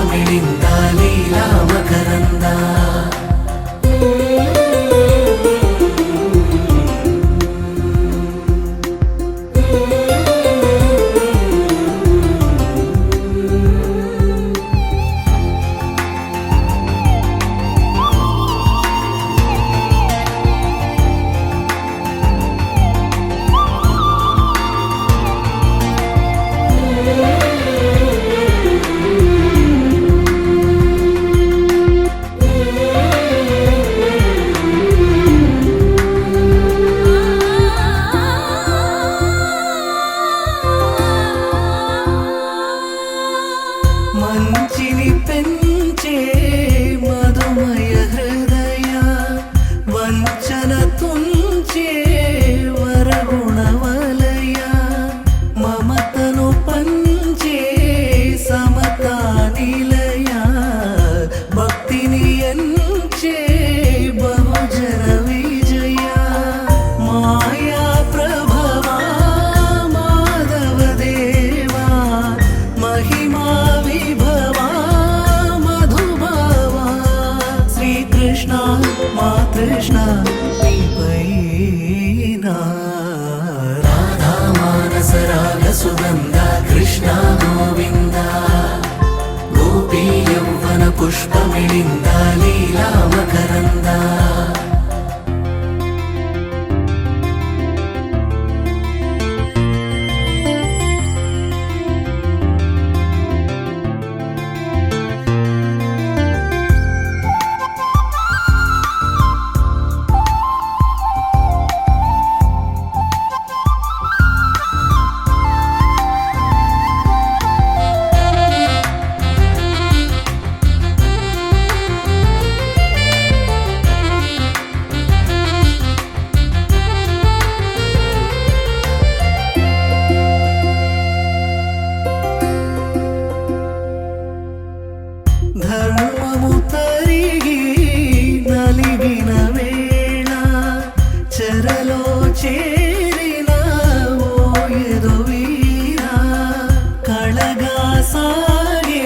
పుష్పమిళింద లీలా మకరంద మంచిని పెంచే మధుమయ హృదయ వంచన తుంచే వరగుణవలయ మమతను పంచే సమతా నిలయ భక్తిని ఎంచే బహుజన విజయ మాయా ప్రభవా మాధవ దేవా మహిమా కృష్ణ రాధా మానస రాగ సుగంధ కృష్ణ గోవింద గోపీ యౌవన పుష్పమిళింద లీలా మకరంద ధర్మము తరిగి నలిగిన వేళ చెరలో చేరిన ఓయదు వీర కళగా సాగే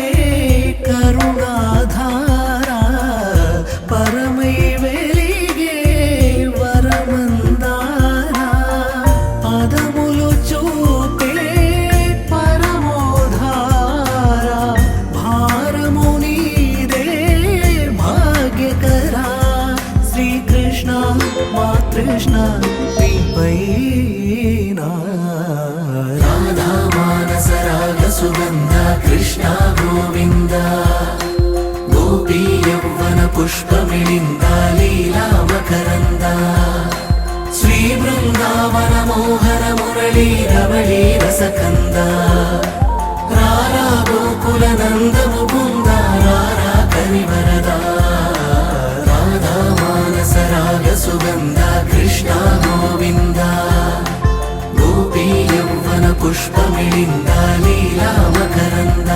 కరుణాధార పరమై వెలిగే వరమందార పదములు చూపే పరమోధార కృష్ణ రాధా మానస రాగ సుగంధ కృష్ణ గోవింద గోపీ యౌవన పుష్పమిళింద లీలా మకరంద శ్రీ బృందావన మోహన మురళీ రమళీ రసకంద రారా గోకుల నంద ముకుంద రారా కరివరద రాధా మానస రాగ సుగంధ కృష్ణ గోవింద గోపీ యౌవన పుష్పమిళింద లీలా మకరంద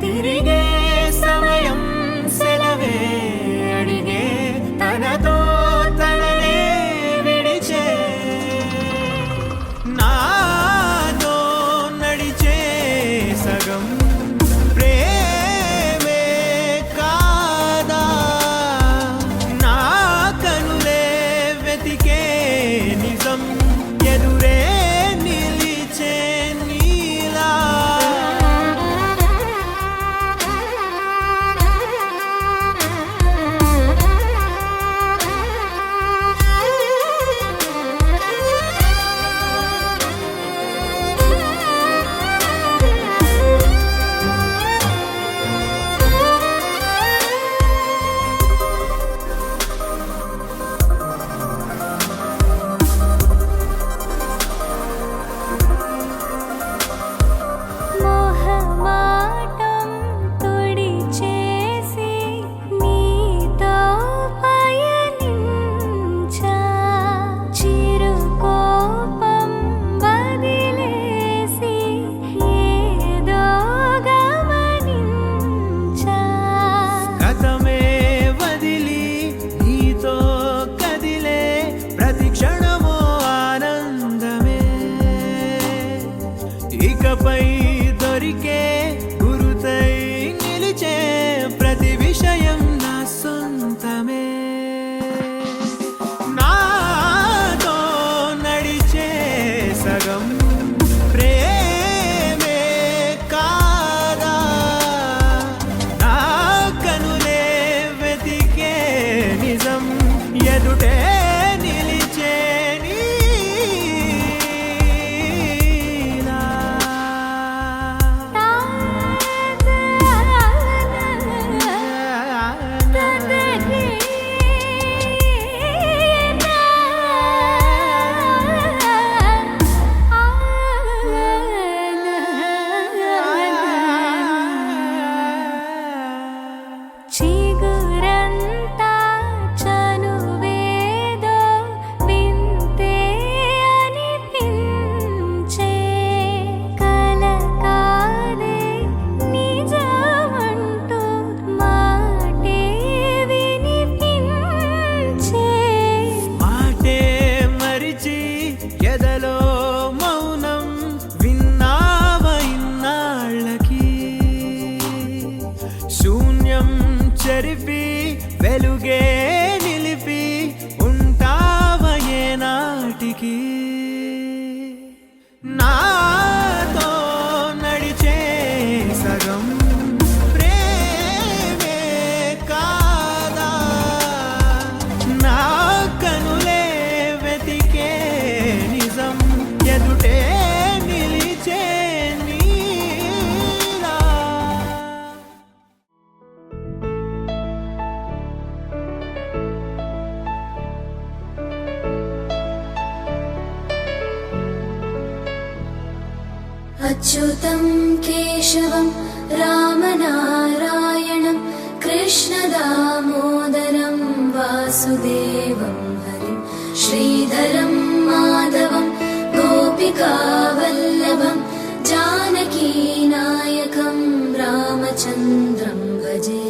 తిరిగే సమయం సెలవే శూన్యం చెరిపి వెలుగే నిలిపి ఉంటావయే నాటికి నాతో నడిచే సగం ప్రేమే కాదా నా కనులే వెతికే నిజం ఎదుటే నిలిచే నీలా अच्युतं केशवं रामनारायणं कृष्णदामोदरं वासुदेवं हरिं श्रीधरं माधवं गोपिकावल्लभं जानकीनायकं रामचन्द्रं भजे।